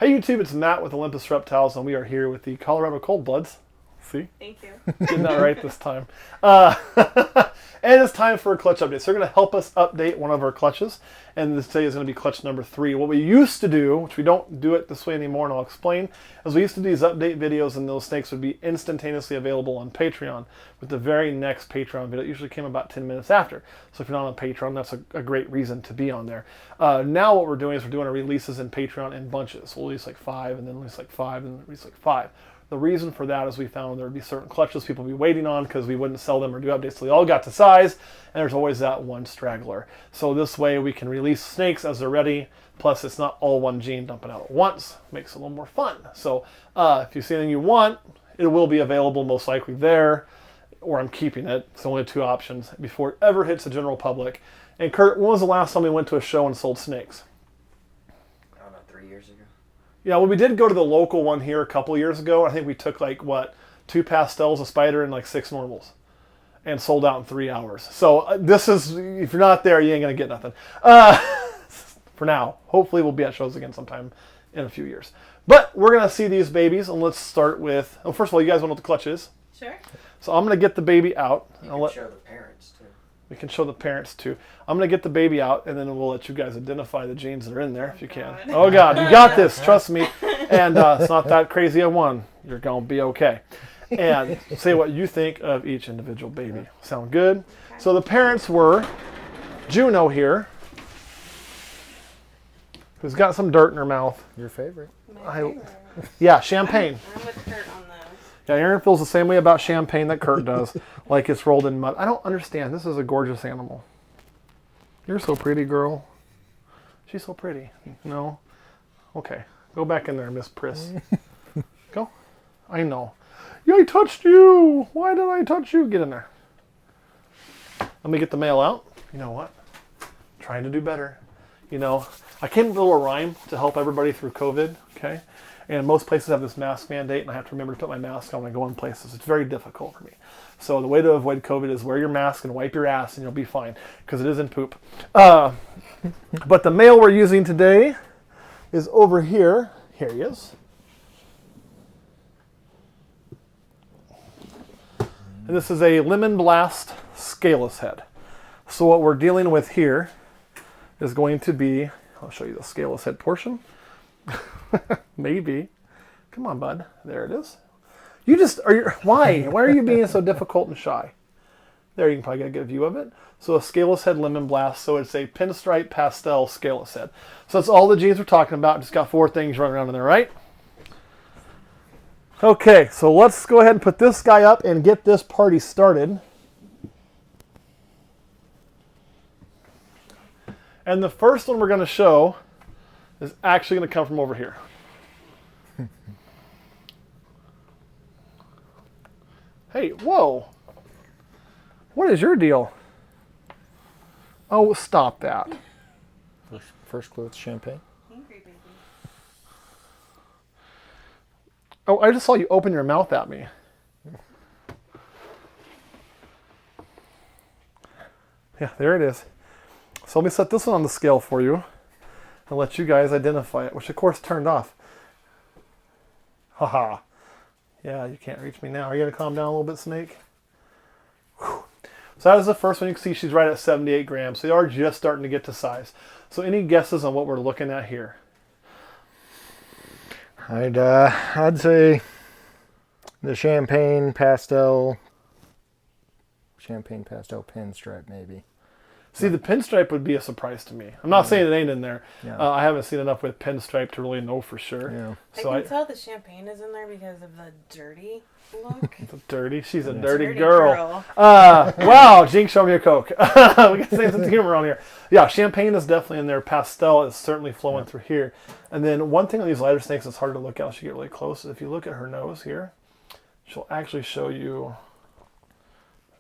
Hey YouTube, it's Matt with Olympus Reptiles, and we are here with the Colorado Cold Bloods. See? Thank you. Getting that right this time. And it's time for a clutch update. So they're going to help us update one of our clutches. And this today is going to be clutch number 3. What we used to do, which we don't do it this way anymore, and I'll explain, is we used to do these update videos, and those snakes would be instantaneously available on Patreon with the very next Patreon video. It usually came about 10 minutes after. So if you're not on Patreon, that's a great reason to be on there. Now what we're doing is we're doing our releases in Patreon in bunches. We'll release like 5, and then release like 5, and then release like 5. The reason for that is we found there would be certain clutches people would be waiting on because we wouldn't sell them or do updates till they all got to size, and there's always that one straggler. So this way we can release snakes as they're ready, plus it's not all one gene dumping out at once. Makes it a little more fun. So if you see anything you want, it will be available most likely there, or I'm keeping it. It's only 2 options before it ever hits the general public. And Kurt, when was the last time we went to a show and sold snakes? I don't know, 3 years ago. Yeah, well, we did go to the local one here a couple years ago. I think we took like, what, 2 pastels, a spider, and like 6 normals. And sold out in 3 hours. So this is, if you're not there, you ain't going to get nothing. For now. Hopefully we'll be at shows again sometime in a few years. But we're going to see these babies, and let's start with, well, first of all, you guys want to know what the clutch is? Sure. So I'm going to get the baby out. You can show the parents, too. We can show the parents, too. I'm going to get the baby out, and then we'll let you guys identify the genes that are in there, if you can. Oh, God, you got this. Trust me. And it's not that crazy a one. You're going to be okay. And say what you think of each individual baby. Sound good? Okay. So the parents were Juno here, who's got some dirt in her mouth. Your favorite. My favorite. Yeah, champagne. I'm with Kurt on those. Yeah, Aaron feels the same way about champagne that Kurt does, like it's rolled in mud. I don't understand. This is a gorgeous animal. You're so pretty, girl. She's so pretty. No? Okay. Go back in there, Miss Priss. Go. I know. Yeah, I touched you. Why did I touch you? Get in there. Let me get the male out. You know what? Trying to do better. You know, I came up with a little rhyme to help everybody through COVID, okay? And most places have this mask mandate, and I have to remember to put my mask on when I go in places. It's very difficult for me. So the way to avoid COVID is wear your mask and wipe your ass, and you'll be fine, because it isn't poop. But the male we're using today is over here. Here he is. And this is a Lemon Blast scaleless head. So what we're dealing with here is going to be, I'll show you the scaleless head portion. Maybe. Come on, bud. There it is. You just, why? Why are you being so difficult and shy? There, you can probably get a good view of it. So a scaleless head Lemon Blast. So it's a pinstripe pastel scaleless head. So that's all the genes we're talking about. Just got 4 things running around in there, right? Okay, so let's go ahead and put this guy up and get this party started. And the first one we're going to show is actually going to come from over here. Hey, whoa. What is your deal? Oh, stop that. First clue, it's champagne. Angry baby. Oh, I just saw you open your mouth at me. Yeah, there it is. So let me set this one on the scale for you and let you guys identify it, which of course turned off. Haha. Yeah, you can't reach me now. Are you going to calm down a little bit, Snake? Whew. So that is the first one. You can see she's right at 78 grams. So they are just starting to get to size. So any guesses on what we're looking at here? I'd say the champagne pastel pinstripe maybe. See, the pinstripe would be a surprise to me. I'm not saying it ain't in there. Yeah. I haven't seen enough with pinstripe to really know for sure. Yeah. So I can tell the champagne is in there because of the dirty look. Dirty. She's a Yeah. dirty girl. girl. Wow, Jinx, show me a Coke. We can say some humor on here. Yeah, champagne is definitely in there. Pastel is certainly flowing through here. And then one thing on these lighter snakes that's hard to look at once you get really close is if you look at her nose here, she'll actually show you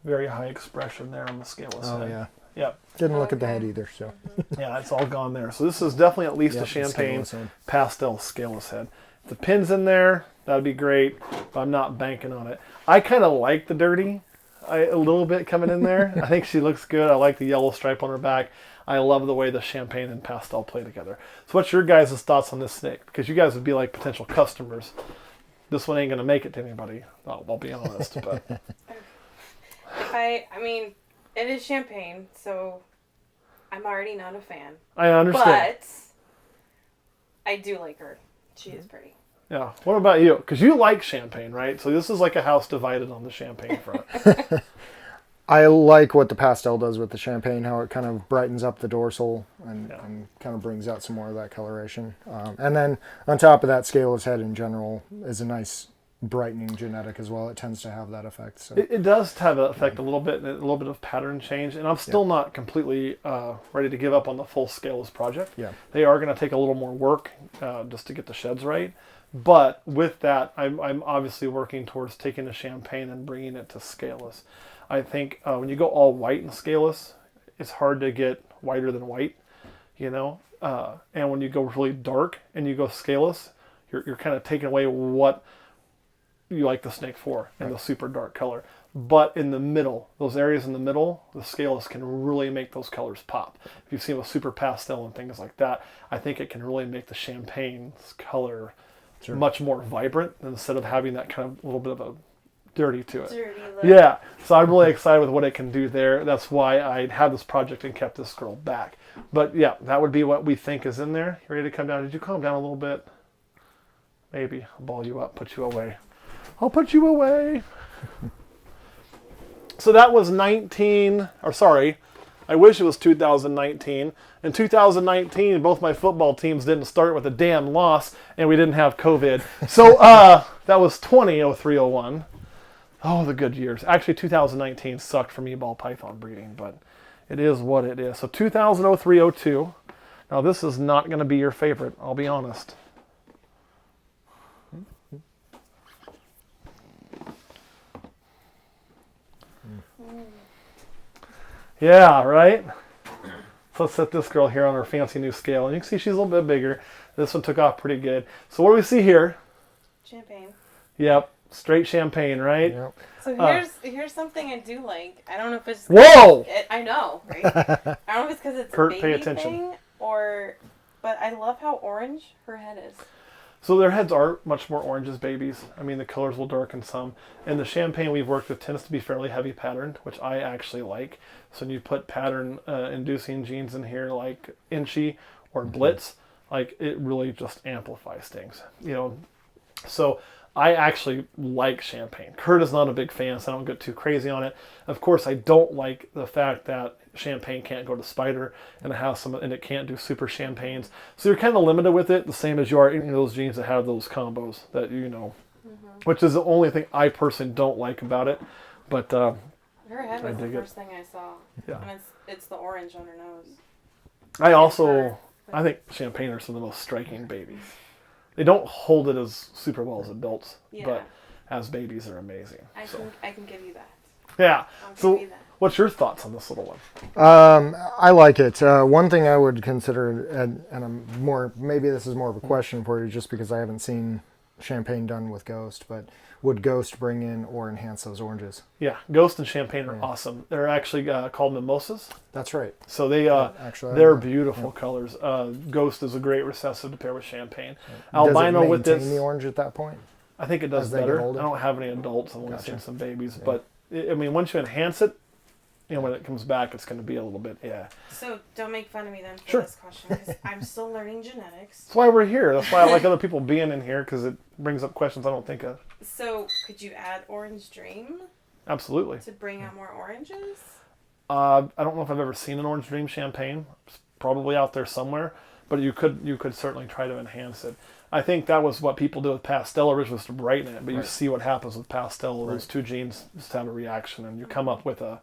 very high expression there on the scaleless head. Yeah. Yep. Didn't look at the head either, so. Yeah, it's all gone there. So this is definitely at least a champagne pastel scaleless head. If the pin's in there, that'd be great, but I'm not banking on it. I kind of like the dirty. a little bit coming in there. I think she looks good. I like the yellow stripe on her back. I love the way the champagne and pastel play together. So what's your guys' thoughts on this snake? Because you guys would be like potential customers. This one ain't going to make it to anybody. I'll be honest. But I mean, it is champagne, so I'm already not a fan. I understand. But I do like her. She is pretty. Yeah. What about you? Because you like champagne, right? So this is like a house divided on the champagne front. I like what the pastel does with the champagne, how it kind of brightens up the dorsal and kind of brings out some more of that coloration. And then on top of that, scaleless head in general is a nice brightening genetic as well. It tends to have that effect. So It does have an effect a little bit of pattern change. And I'm still not completely ready to give up on the full scaleless project. Yeah. They are going to take a little more work just to get the sheds right. But with that, I'm obviously working towards taking the champagne and bringing it to scaleless. I think when you go all white and scaleless, it's hard to get whiter than white, you know. And when you go really dark and you go scaleless, you're kind of taking away what you like the snake for in the super dark color. But in the middle, those areas in the middle, the scaleless can really make those colors pop. If you've seen with super pastel and things like that, I think it can really make the champagne's color much more vibrant instead of having that kind of little bit of a dirty to it. Dirty look. Yeah, so I'm really excited with what it can do there. That's why I had this project and kept this girl back. But yeah, that would be what we think is in there. You ready to come down? Did you calm down a little bit? Maybe. I'll ball you up, put you away. I'll put you away. So that was I wish it was 2019. In 2019, both my football teams didn't start with a damn loss, and we didn't have COVID. So that was 2003-01. Oh, the good years. Actually, 2019 sucked for me ball python breeding, but it is what it is. So 2003-02. Now, this is not going to be your favorite, I'll be honest. Yeah, right? So let's set this girl here on her fancy new scale. And you can see she's a little bit bigger. This one took off pretty good. So what do we see here? Champagne. Yep. Straight champagne, right? Yep. So here's something I do like. I don't know if it's... Whoa! I know, right? I don't know if it's because it's Kurt, a baby pay attention. thing but I love how orange her head is. So their heads are much more orange as babies. I mean, the colors will darken some. And the champagne we've worked with tends to be fairly heavy patterned, which I actually like. So when you put pattern inducing genes in here like Inchy or Blitz, like it really just amplifies things, you know. So I actually like champagne. Kurt is not a big fan, so I don't get too crazy on it. Of course, I don't like the fact that champagne can't go to spider and it can't do super champagnes. So you're kind of limited with it, the same as you are any of those genes that have those combos that you know, which is the only thing I personally don't like about it. But her head was the dig it. first thing I saw. Yeah. And it's the orange on her nose. I think champagne are some of the most striking babies. They don't hold it as super well as adults, but as babies they're amazing. I can give you that. Yeah. I'll So give you that. what's your thoughts on this little one? I like it. One thing I would consider, and maybe this is more of a question for you just because I haven't seen champagne done with Ghost, but would Ghost bring in or enhance those oranges? Yeah, Ghost and Champagne are awesome. They're actually called mimosas. That's right. So they're beautiful colors. Ghost is a great recessive to pair with Champagne. Albino does it with this, maintain the orange at that point? I think it does as they get better. I older? don't have any adults. I've only Gotcha. seen some babies, but I mean, once you enhance it, you know, when it comes back, it's going to be a little bit, So don't make fun of me then for Sure. this question because I'm still learning genetics. That's why we're here. That's why I like other people being in here because it brings up questions I don't think of. So could you add Orange Dream Absolutely. to bring out more oranges? I don't know if I've ever seen an Orange Dream Champagne. It's probably out there somewhere, but you could certainly try to enhance it. I think that was what people did with pastel originally, was to brighten it, but you see what happens with pastel. Those two genes just have a reaction, and you come up with a,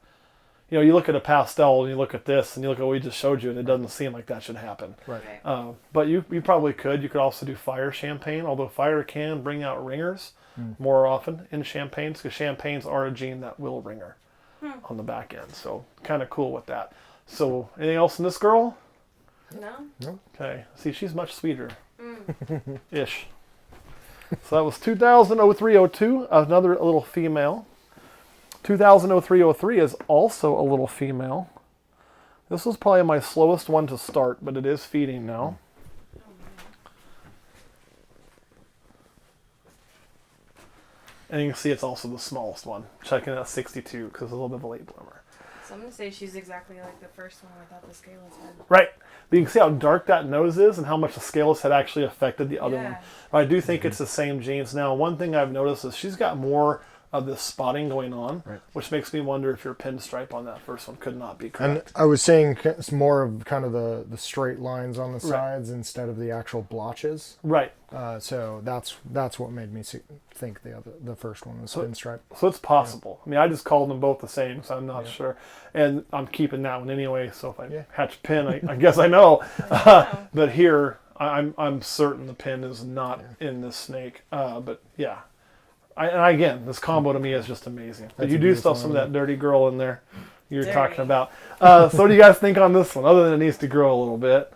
you know, you look at a pastel and you look at this and you look at what we just showed you, and it doesn't seem like that should happen. Right. Okay. But you probably could. You could also do fire champagne, although fire can bring out ringers more often in champagnes, because champagnes are a gene that will ringer on the back end. So kind of cool with that. So anything else in this girl? No? Okay. See, she's much sweeter. Ish. So that was 2003-02, another little female. 200303 is also a little female. This was probably my slowest one to start, but it is feeding now. And you can see it's also the smallest one. Checking at 62 because it's a little bit of a late bloomer. So I'm going to say she's exactly like the first one without the scaleless head. Right. But you can see how dark that nose is and how much the scaleless had actually affected the other one. But I do think it's the same genes. Now, one thing I've noticed is she's got more of this spotting going on, which makes me wonder if your pinstripe on that first one could not be correct. And I was saying it's more of kind of the straight lines on the sides instead of the actual blotches. Right. So that's what made me think the first one was pinstripe. So it's possible. I mean, I just called them both the same, so I'm not sure. And I'm keeping that one anyway, so if I hatch a pin, I guess I know. But here, I'm certain the pin is not in this snake. But yeah. And again, this combo to me is just amazing. But you do still have some of that dirty girl in there you're talking about. So what do you guys think on this one, other than it needs to grow a little bit?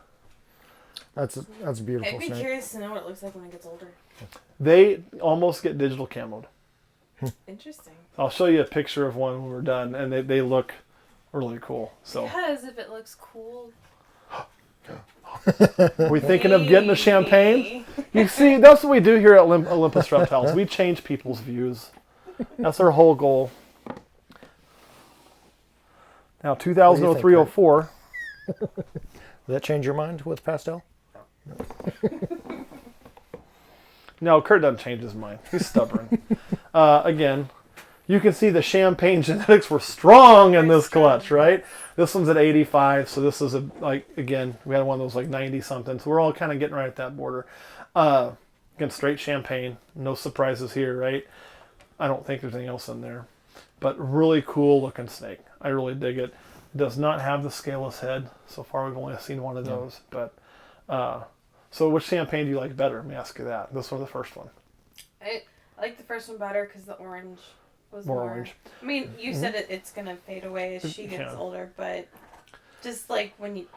That's a beautiful I'd be snake. curious to know what it looks like when it gets older. They almost get digital camoed. Interesting. I'll show you a picture of one when we're done, and they look really cool. So, because if it looks cool... are we thinking of getting a champagne? You see, that's what we do here at Olympus Reptiles. We change people's views. That's our whole goal. Now, 2003-04. Did that change your mind with pastel? No, Kurt doesn't change his mind. He's stubborn. Again, you can see the champagne genetics were strong in this clutch, right? This one's at 85, so this is again, we had one of those like 90 something, so we're all kind of getting right at that border. Again, straight champagne, no surprises here, right? I don't think there's anything else in there, but really cool looking snake. I really dig it. Does not have the scaleless head. So far, we've only seen one of those, but so which champagne do you like better? Let me ask you that. This one or the first one? I like the first one better because the orange was More more... orange. I mean, you said it's going to fade away as she gets older, but just like when you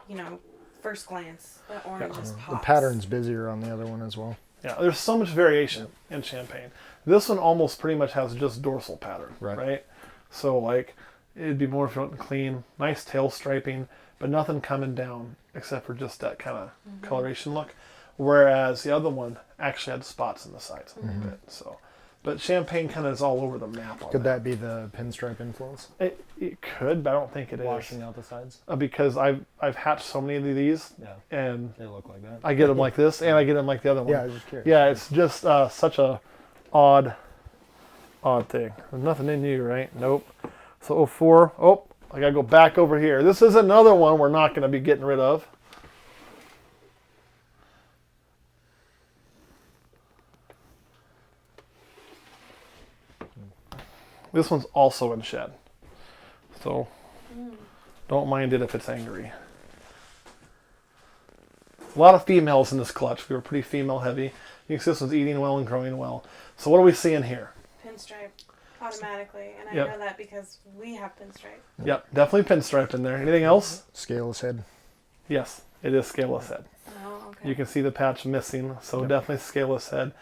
first glance, that orange just pops. The pattern's busier on the other one as well. Yeah, there's so much variation in champagne. This one almost pretty much has just dorsal pattern, right? So like, it'd be more if you want clean, nice tail striping, but nothing coming down except for just that kind of coloration look. Whereas the other one actually had spots in the sides a little bit. So, but champagne kind of is all over the map. Could that be the pinstripe influence? It could, but I don't think it Washing out the sides. because I've hatched so many of these, and They look like that. I get them like this, and I get them like the other one. Yeah, I was just curious. Yeah, it's just such a odd thing. There's nothing in you, right? Nope. So 04. Oh, I gotta go back over here. This is another one we're not gonna be getting rid of. This one's also in shed. So don't mind it if it's angry. A lot of females in this clutch. We were pretty female heavy. You can see this one's eating well and growing well. So what are we seeing here? Pinstripe automatically, and I Yep. know that because we have pinstripe. Yep, definitely pinstripe in there. Anything else? Scaleless head. Yes, it is scaleless head. Oh, okay. You can see the patch missing, so definitely scaleless head.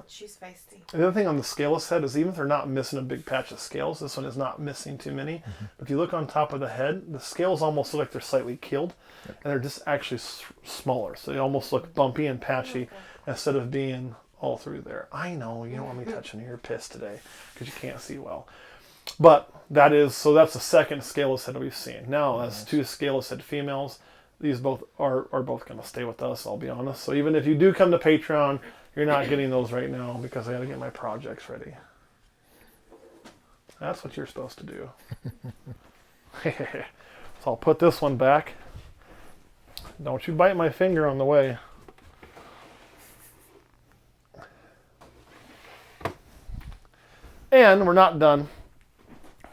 She's feisty. The other thing on the scaleless head is even if they're not missing a big patch of scales, this one is not missing too many. But if you look on top of the head, the scales almost look like they're slightly keeled, and they're just actually smaller. So they almost look bumpy and patchy instead of being all through there. I know, you don't want me touching your piss today because you can't see well. But that's the second scaleless head we've seen. Now, that's two scaleless head females. These both are both going to stay with us, I'll be honest. So even if you do come to Patreon, you're not getting those right now because I got to get my projects ready. That's what you're supposed to do. So I'll put this one back. Don't you bite my finger on the way. And we're not done.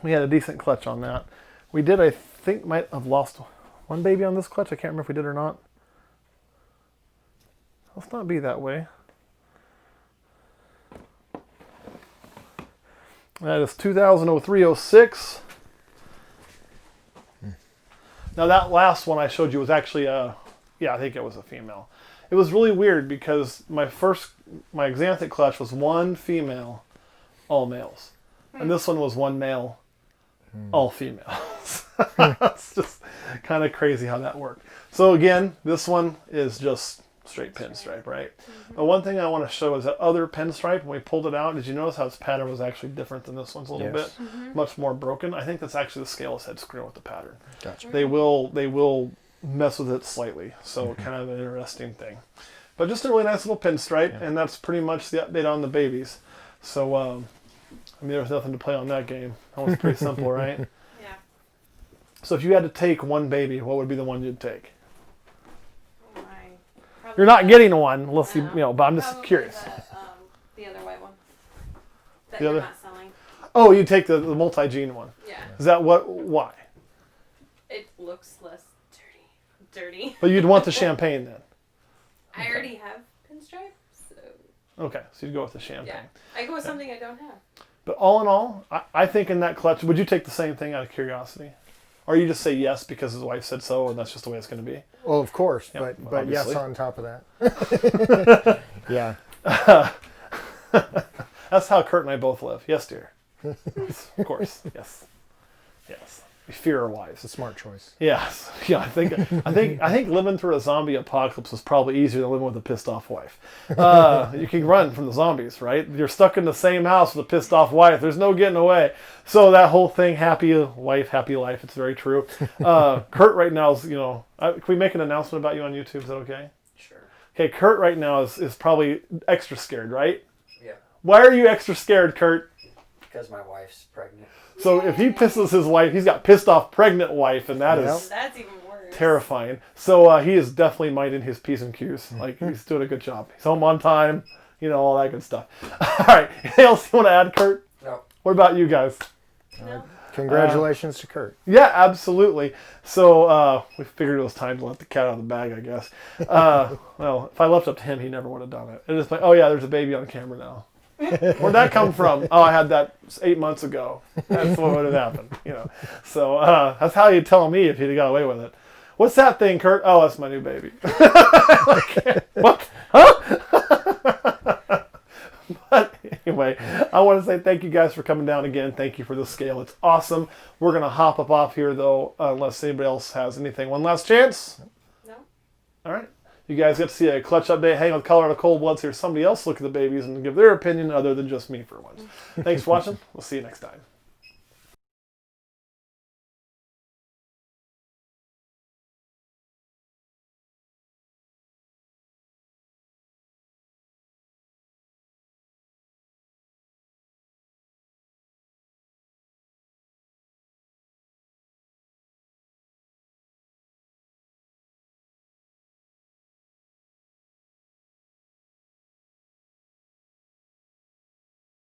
We had a decent clutch on that. We did, I think, might have lost one baby on this clutch. I can't remember if we did or not. Let's not be that way. That is 2003-06. Now that last one I showed you was actually I think it was a female. It was really weird because my xanthic clutch was one female, all males. And this one was one male, all females. It's just kind of crazy how that worked. So again, this one is just straight pinstripe, right? The one thing I want to show is that other pinstripe, when we pulled it out, did you notice how its pattern was actually different than this one's a little bit? Much more broken. I think that's actually the scaleless head screwing with the pattern. Gotcha. They will mess with it slightly, so kind of an interesting thing. But just a really nice little pinstripe, and that's pretty much the update on the babies. So, I mean, there was nothing to play on that game. That was pretty simple, right? Yeah. So if you had to take one baby, what would be the one you'd take? Oh my. Probably You're not getting one unless I you know. know, but I'm just Probably curious. The other white one. That The you're other- not selling. Oh, you take the multi-gene one. Yeah. Is that why? It looks less dirty. But you'd want the champagne then. I already have pinstripe, so Okay, so you'd go with the champagne. yeah. I go with something I don't have. But all in all, I think in that clutch, would you take the same thing out of curiosity? Or you just say yes because his wife said so and that's just the way it's going to be? Well, of course, Yeah, but yes obviously. on top of that. Yeah. That's how Kurt and I both live. Yes, dear. Yes, of course. Yes. Yes. We fear our wives. It's a smart choice. Yes. Yeah, I think living through a zombie apocalypse is probably easier than living with a pissed off wife. You can run from the zombies, right? You're stuck in the same house with a pissed off wife. There's no getting away. So that whole thing, happy wife, happy life, it's very true. Kurt right now is, can we make an announcement about you on YouTube? Is that okay? Sure. Okay, Kurt right now is probably extra scared, right? Yeah. Why are you extra scared, Kurt? Because my wife's pregnant. So if he pisses his wife, he's got pissed off pregnant wife, and that is That's even worse. terrifying. So he is definitely minding his P's and Q's. Like, he's doing a good job. He's home on time, all that good stuff. All right, anything else you want to add, Kurt? No. What about you guys? No. Congratulations to Kurt. Yeah, absolutely. So we figured it was time to let the cat out of the bag, I guess. Well, if I left it up to him, he never would have done it. It's like, oh yeah, there's a baby on camera now. Where'd that come from? Oh, I had that 8 months ago. That's what would have happened, So that's how you'd tell me if he'd got away with it. What's that thing, Kurt? Oh, that's my new baby. Like, what? Huh? But anyway, I want to say thank you guys for coming down again. Thank you for the scale. It's awesome. We're going to hop up off here, though, unless anybody else has anything. One last chance? No. All right. You guys get to see a clutch update, hang with Colorado Cold Bloods, hear somebody else look at the babies and give their opinion other than just me for once. Thanks for watching. We'll see you next time.